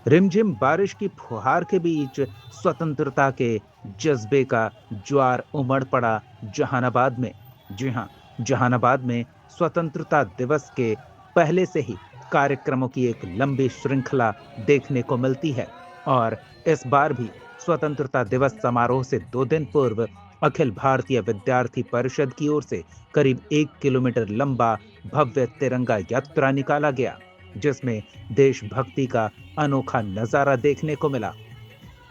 रिमझिम बारिश की फुहार के बीच स्वतंत्रता के जज्बे का ज्वार उमड़ पड़ा जहानाबाद में। जी हाँ, जहानाबाद में स्वतंत्रता दिवस के पहले से ही कार्यक्रमों की एक लंबी श्रृंखला देखने को मिलती है और इस बार भी स्वतंत्रता दिवस समारोह से 2 दिन पूर्व अखिल भारतीय विद्यार्थी परिषद की ओर से करीब 1 किलोमीटर लंबा भव्य तिरंगा यात्रा निकाला गया, जिसमें देशभक्ति का अनोखा नजारा देखने को मिला।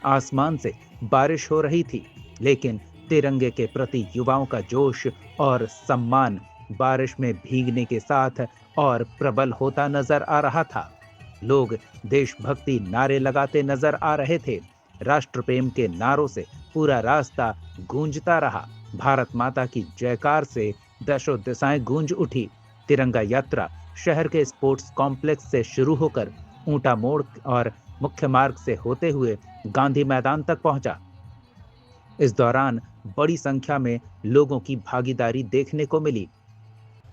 आसमान से बारिश हो रही थी, लेकिन तिरंगे के प्रति युवाओं का जोश और सम्मान बारिश में भीगने के साथ और प्रबल होता नजर आ रहा था। लोग देशभक्ति नारे लगाते नजर आ रहे थे। राष्ट्र प्रेम के नारों से पूरा रास्ता गूंजता रहा। भारत माता की जयकार से दशों दिशाएं गूंज उठी। तिरंगा यात्रा शहर के स्पोर्ट्स कॉम्प्लेक्स से शुरू होकर ऊंटा मोड़ और मुख्य मार्ग से होते हुए गांधी मैदान तक पहुंचा। इस दौरान बड़ी संख्या में लोगों की भागीदारी देखने को मिली।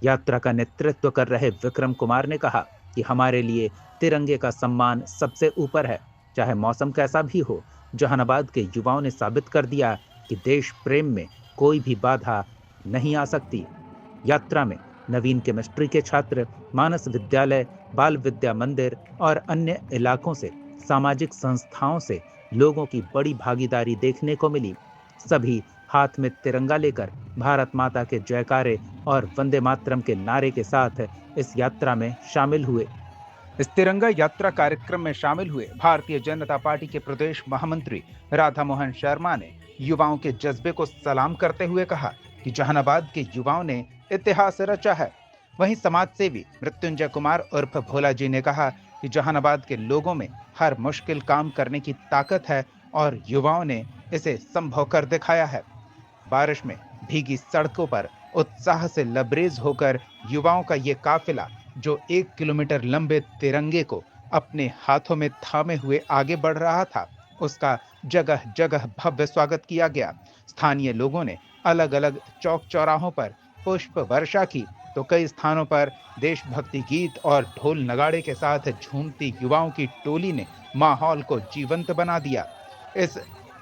यात्रा का नेतृत्व कर रहे विक्रम कुमार ने कहा कि हमारे लिए तिरंगे का सम्मान सबसे ऊपर है, चाहे मौसम कैसा भी हो। जहानाबाद के युवाओं ने साबित कर दिया कि देश प्रेम में कोई भी बाधा नहीं आ सकती। यात्रा में नवीन केमिस्ट्री के छात्र, मानस विद्यालय, बाल विद्या मंदिर और अन्य इलाकों से, सामाजिक संस्थाओं से लोगों की बड़ी भागीदारी देखने को मिली। सभी हाथ में तिरंगा लेकर भारत माता के जयकारे और वंदे मातरम के नारे के साथ इस यात्रा में शामिल हुए। इस तिरंगा यात्रा कार्यक्रम में शामिल हुए भारतीय जनता पार्टी के प्रदेश महामंत्री राधा मोहन शर्मा ने युवाओं के जज्बे को सलाम करते हुए कहा कि जहानाबाद के युवाओं ने इतिहास रचा है। वहीं समाज सेवी मृत्युंजय कुमार उर्फ भोला जी ने कहा कि जहानाबाद के लोगों में हर मुश्किल काम करने की ताकत है और युवाओं ने इसे संभव कर दिखाया है। बारिश में भीगी सड़कों पर उत्साह से लबरेज होकर युवाओं का ये काफिला, जो 1 किलोमीटर लंबे तिरंगे को अपने हाथों में थामे हुए आगे बढ़ रहा था, उसका जगह जगह भव्य स्वागत किया गया। स्थानीय लोगों ने अलग अलग चौक चौराहों पर पुष्प वर्षा की, तो कई स्थानों पर देशभक्ति गीत और ढोल नगाड़े के साथ झूमती युवाओं की टोली ने माहौल को जीवंत बना दिया। इस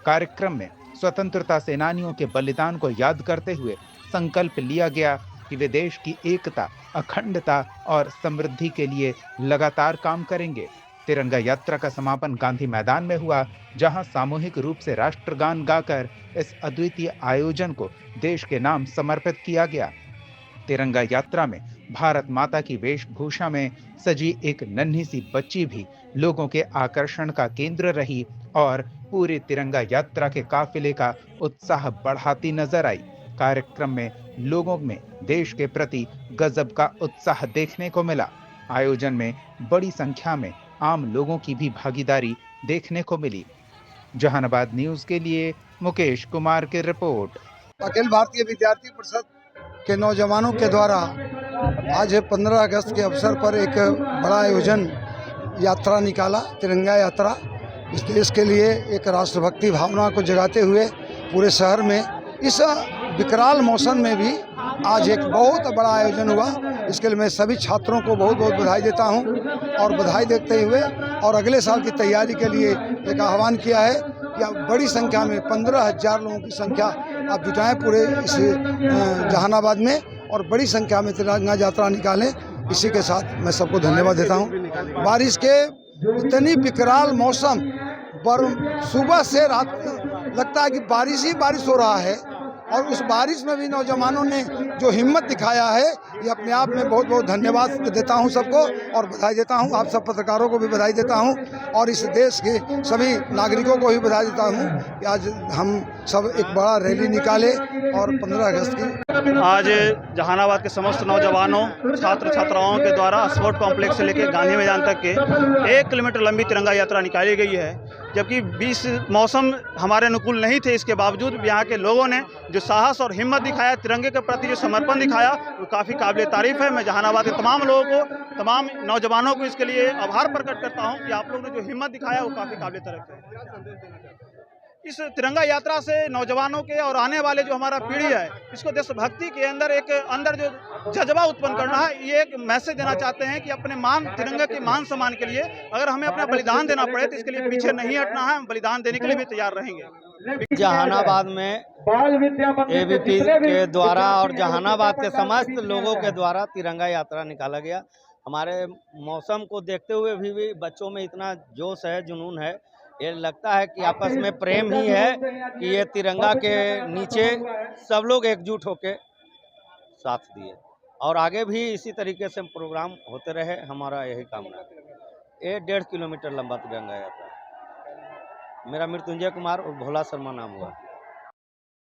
कार्यक्रम में स्वतंत्रता सेनानियों के बलिदान को याद करते हुए संकल्प लिया गया कि वे देश की एकता, अखंडता और समृद्धि के लिए लगातार काम करेंगे। तिरंगा यात्रा का समापन गांधी मैदान में हुआ, जहां सामूहिक रूप से राष्ट्रगान गाकर इस अद्वितीय आयोजन को देश के नाम समर्पित किया गया। तिरंगा यात्रा में भारत माता की वेशभूषा में सजी एक नन्ही सी बच्ची भी लोगों के आकर्षण का केंद्र रही और पूरे तिरंगा यात्रा के काफिले का उत्साह बढ़ाती नजर आई। कार्यक्रम में लोगों में देश के प्रति गजब का उत्साह देखने को मिला। आयोजन में बड़ी संख्या में आम लोगों की भी भागीदारी देखने को मिली। जहानाबाद न्यूज के लिए मुकेश कुमार की रिपोर्ट। अखिल भारतीय विद्यार्थी परिषद के नौजवानों के द्वारा आज 15 अगस्त के अवसर पर एक बड़ा आयोजन यात्रा निकाला, तिरंगा यात्रा। इस देश के लिए एक राष्ट्रभक्ति भावना को जगाते हुए पूरे शहर में इस विकराल मौसम में भी आज एक बहुत बड़ा आयोजन हुआ। इसके लिए मैं सभी छात्रों को बहुत बहुत बधाई देता हूं और बधाई देते हुए और अगले साल की तैयारी के लिए एक आह्वान किया है कि आप बड़ी संख्या में 15,000 लोगों की संख्या आप जुटाएं पूरे इस जहानाबाद में और बड़ी संख्या में तिरंगा यात्रा निकालें। इसी के साथ मैं सबको धन्यवाद देता हूं। बारिश के इतनी विकराल मौसम पर सुबह से रात लगता है कि बारिश ही बारिश हो रहा है और उस बारिश में भी नौजवानों ने जो हिम्मत दिखाया है, ये अपने आप में बहुत बहुत धन्यवाद देता हूं सबको और बधाई देता हूं। आप सब पत्रकारों को भी बधाई देता हूं और इस देश के सभी नागरिकों को भी बधाई देता हूं कि आज हम सब एक बड़ा रैली निकाले और 15 अगस्त की आज जहानाबाद के समस्त नौजवानों, छात्र छात्राओं के द्वारा स्पोर्ट कॉम्प्लेक्स से लेकर गांधी मैदान तक के 1 किलोमीटर लंबी तिरंगा यात्रा निकाली गई है। जबकि 20 मौसम हमारे अनुकूल नहीं थे, इसके बावजूद यहाँ के लोगों ने जो साहस और हिम्मत दिखाया, तिरंगे के प्रति जो समर्पण दिखाया, वो काफ़ी काबिल तारीफ़ है। मैं जहानाबाद के तमाम लोगों को, तमाम नौजवानों को इसके लिए आभार प्रकट करता हूँ कि आप लोगों ने जो हिम्मत दिखाया वो काफ़ी काबिल तारीफ़ है। इस तिरंगा यात्रा से नौजवानों के और आने वाले जो हमारा पीढ़ी है, इसको देशभक्ति के अंदर जो जज्बा उत्पन्न करना है, ये एक मैसेज देना चाहते हैं कि अपने तिरंगा के मान सम्मान के लिए अगर हमें अपना बलिदान देना पड़े तो इसके लिए पीछे नहीं हटना है, हम बलिदान देने के लिए भी तैयार रहेंगे। जहानाबाद में एबीपी के द्वारा और जहानाबाद के समस्त लोगों के द्वारा तिरंगा यात्रा निकाला गया। हमारे मौसम को देखते हुए भी बच्चों में इतना जोश है, जुनून है, ये लगता है कि आपस में प्रेम ही है कि ये तिरंगा के नीचे सब लोग एकजुट होकर साथ दिए और आगे भी इसी तरीके से प्रोग्राम होते रहे, हमारा यही कामना है। ये 1.5 किलोमीटर लंबा तिरंगा यात्रा। मेरा मृत्युंजय कुमार और भोला शर्मा नाम हुआ।